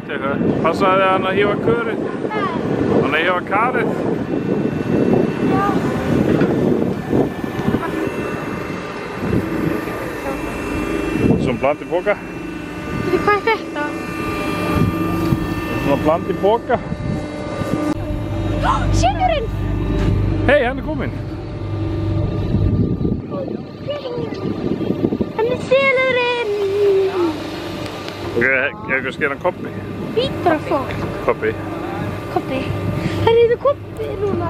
Passaði þið hann að hífa körið? Hann að hífa karið? Já. Svona bland í póka? Hvað er þetta? Svona bland í póka? Selurinn! Hei, hann er kominn! Hann er selurinn! Ok, ég hef að skera hann koppi. Vítra fólk. Koppi. Koppi. Það er þetta koppi núna.